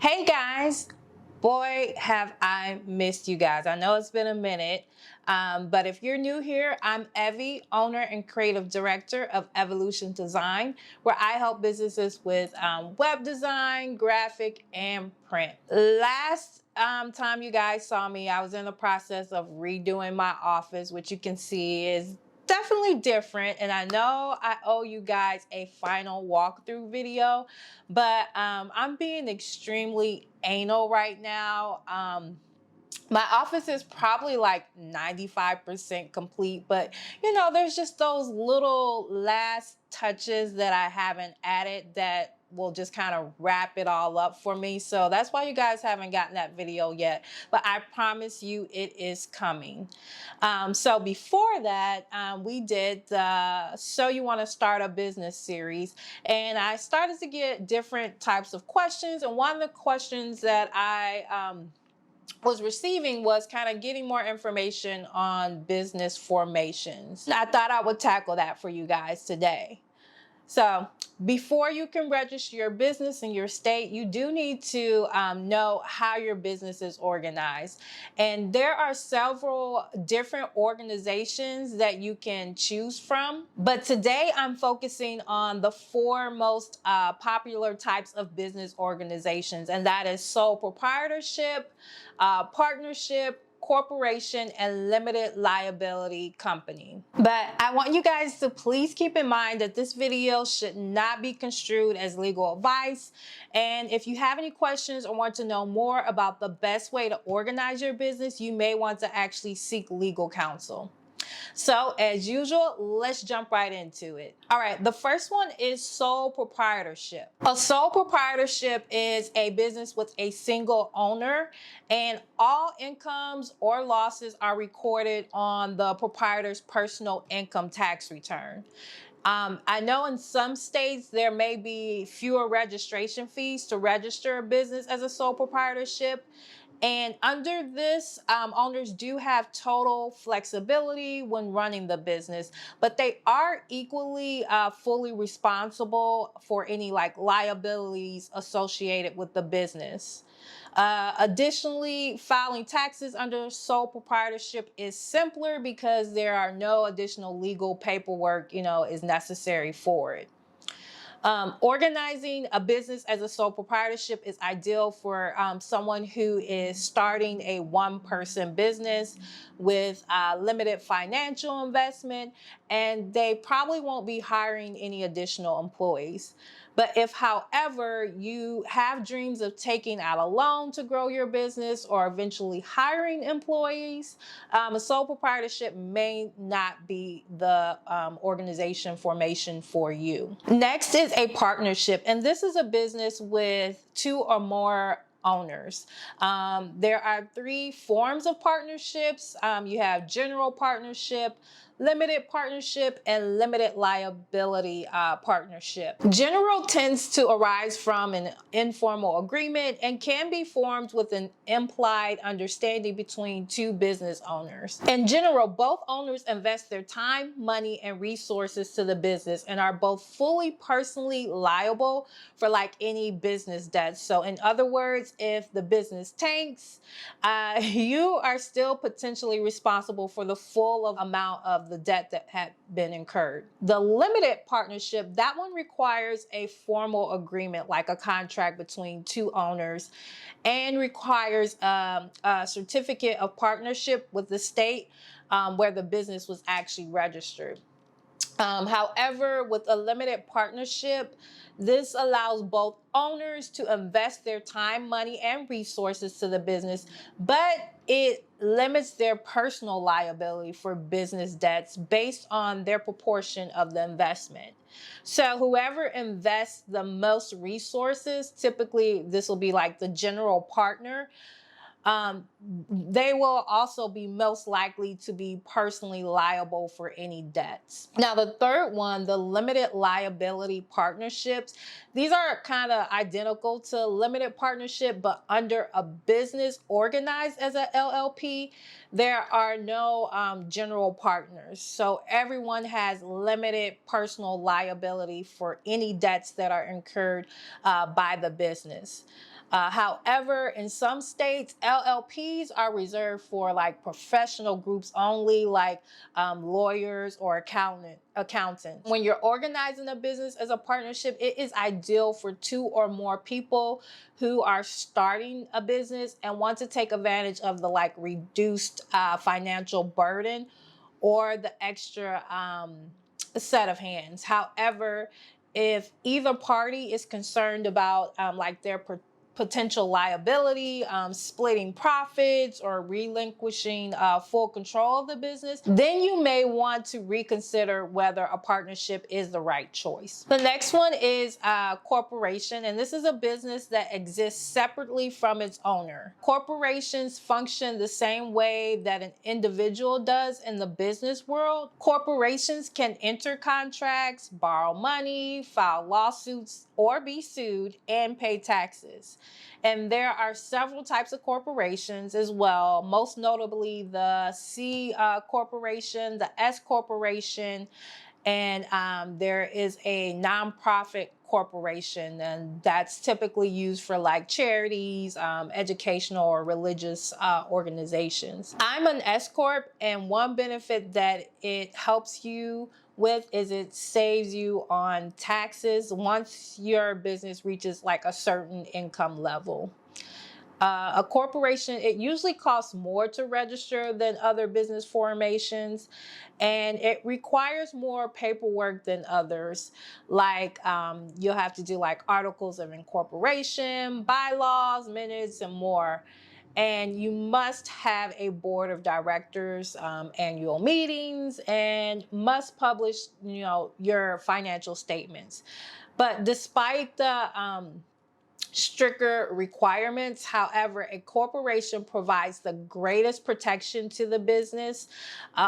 Hey guys, boy, have I missed you guys. I know it's been a minute, but if you're new here, I'm Evie, owner and creative director of Evolution Design, where I help businesses with web design, graphic, and print. Last time you guys saw me, I was in the process of redoing my office, which you can see is definitely different, and I know I owe you guys a final walkthrough video, but I'm being extremely anal right now. My office is probably like 95% complete, but there's just those little last touches that I haven't added that will just kind of wrap it all up for me. So that's why you guys haven't gotten that video yet, but I promise you it is coming. So before that, we did the So You Want to Start a Business series, and I started to get different types of questions, and one of the questions that I was receiving was kind of getting more information on business formations. I thought I would tackle that for you guys today. So before you can register your business in your state, you do need to know how your business is organized. And there are several different organizations that you can choose from. But today I'm focusing on the four most popular types of business organizations, and that is sole proprietorship, partnership, corporation, and limited liability company. But I want you guys to please keep in mind that this video should not be construed as legal advice. And if you have any questions or want to know more about the best way to organize your business, you may want to actually seek legal counsel. So as usual, let's jump right into it. All right, the first one is sole proprietorship. A sole proprietorship is a business with a single owner, and all incomes or losses are recorded on the proprietor's personal income tax return. I know in some states there may be fewer registration fees to register a business as a sole proprietorship. And under this, owners do have total flexibility when running the business, but they are equally fully responsible for any liabilities associated with the business. Additionally, filing taxes under sole proprietorship is simpler because there are no additional legal paperwork, is necessary for it. Organizing a business as a sole proprietorship is ideal for someone who is starting a one-person business with limited financial investment, and they probably won't be hiring any additional employees. But if, however, you have dreams of taking out a loan to grow your business or eventually hiring employees, a sole proprietorship may not be the organization formation for you. Next is a partnership, and this is a business with two or more owners. There are three forms of partnerships. You have general partnership, limited partnership, and limited liability partnership. General tends to arise from an informal agreement and can be formed with an implied understanding between two business owners. In general, both owners invest their time, money, and resources to the business and are both fully personally liable for any business debts. So in other words, if the business tanks, you are still potentially responsible for the full amount of the debt that had been incurred. The limited partnership, that one requires a formal agreement, like a contract between two owners, and requires a certificate of partnership with the state where the business was actually registered. However, with a limited partnership, this allows both owners to invest their time, money, and resources to the business, but it limits their personal liability for business debts based on their proportion of the investment. So whoever invests the most resources, typically this will be like the general partner, they will also be most likely to be personally liable for any debts. Now, the third one, the limited liability partnerships, these are kind of identical to limited partnership, but under a business organized as a LLP, there are no general partners. So everyone has limited personal liability for any debts that are incurred by the business. However, in some states, LLPs are reserved for like professional groups only, like lawyers or accountants. When you're organizing a business as a partnership, it is ideal for 2 or more people who are starting a business and want to take advantage of the like reduced financial burden or the extra set of hands. However, if either party is concerned about like their potential liability, splitting profits, or relinquishing full control of the business, then you may want to reconsider whether a partnership is the right choice. The next one is a corporation, and this is a business that exists separately from its owner. Corporations function the same way that an individual does in the business world. Corporations can enter contracts, borrow money, file lawsuits, or be sued, and pay taxes. And there are several types of corporations as well, most notably the C corporation, the S corporation, and there is a nonprofit corporation, and that's typically used for like charities, educational or religious organizations. I'm an S corp, and one benefit that it helps you with is it saves you on taxes once your business reaches like a certain income level. A corporation, it usually costs more to register than other business formations, and it requires more paperwork than others. Like you'll have to do like articles of incorporation, bylaws, minutes, and more. And you must have a board of directors, annual meetings, and must publish, your financial statements. But despite the stricter requirements, however, a corporation provides the greatest protection to the business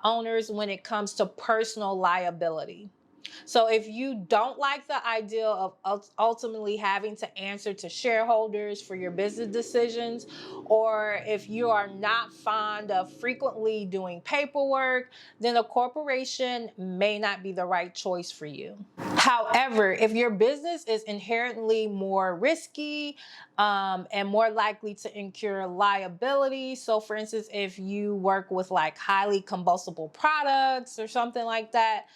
owners when it comes to personal liability. So if you don't like the idea of ultimately having to answer to shareholders for your business decisions, or if you are not fond of frequently doing paperwork, then a corporation may not be the right choice for you. However, if your business is inherently more risky and more likely to incur liability, so for instance, if you work with like highly combustible products or something like that,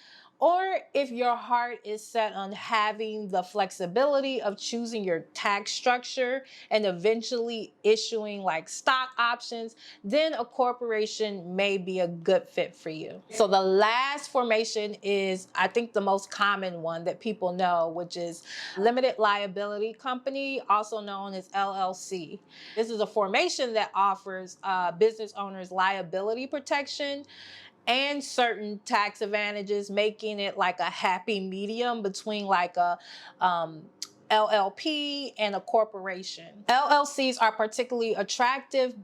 or if your heart is set on having the flexibility of choosing your tax structure and eventually issuing like stock options, then a corporation may be a good fit for you. So the last formation is, I think, the most common one that people know, which is limited liability company, also known as LLC. This is a formation that offers business owners liability protection and certain tax advantages, making it like a happy medium between like a LLP and a corporation. LLCs are particularly attractive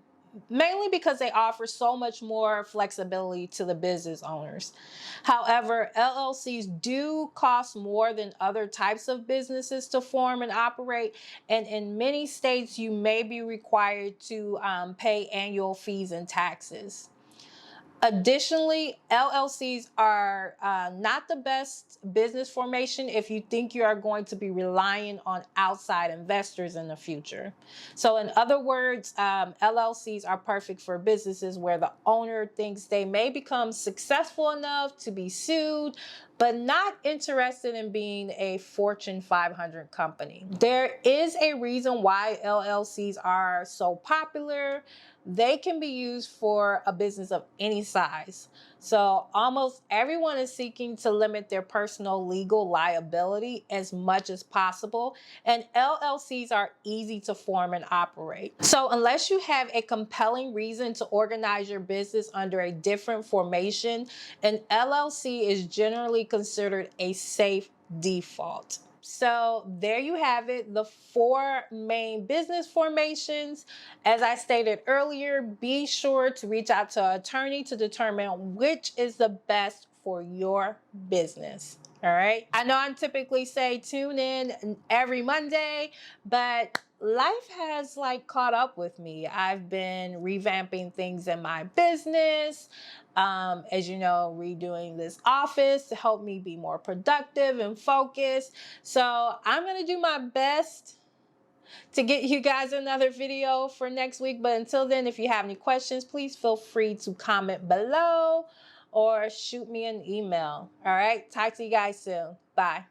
mainly because they offer so much more flexibility to the business owners. However, LLCs do cost more than other types of businesses to form and operate, and in many states you may be required to pay annual fees and taxes. Additionally, LLCs are not the best business formation if you think you are going to be relying on outside investors in the future. So in other words, LLCs are perfect for businesses where the owner thinks they may become successful enough to be sued, but not interested in being a Fortune 500 company. There is a reason why LLCs are so popular. They can be used for a business of any size. So almost everyone is seeking to limit their personal legal liability as much as possible, and LLCs are easy to form and operate. So unless you have a compelling reason to organize your business under a different formation, an LLC is generally considered a safe default. So there you have it, the 4 main business formations. As I stated earlier, be sure to reach out to an attorney to determine which is the best for your business. All right. I know I typically say tune in every Monday, but life has like caught up with me. I've been revamping things in my business. As you know, redoing this office to help me be more productive and focused. So I'm going to do my best to get you guys another video for next week. But until then, if you have any questions, please feel free to comment below or shoot me an email. All right. Talk to you guys soon. Bye.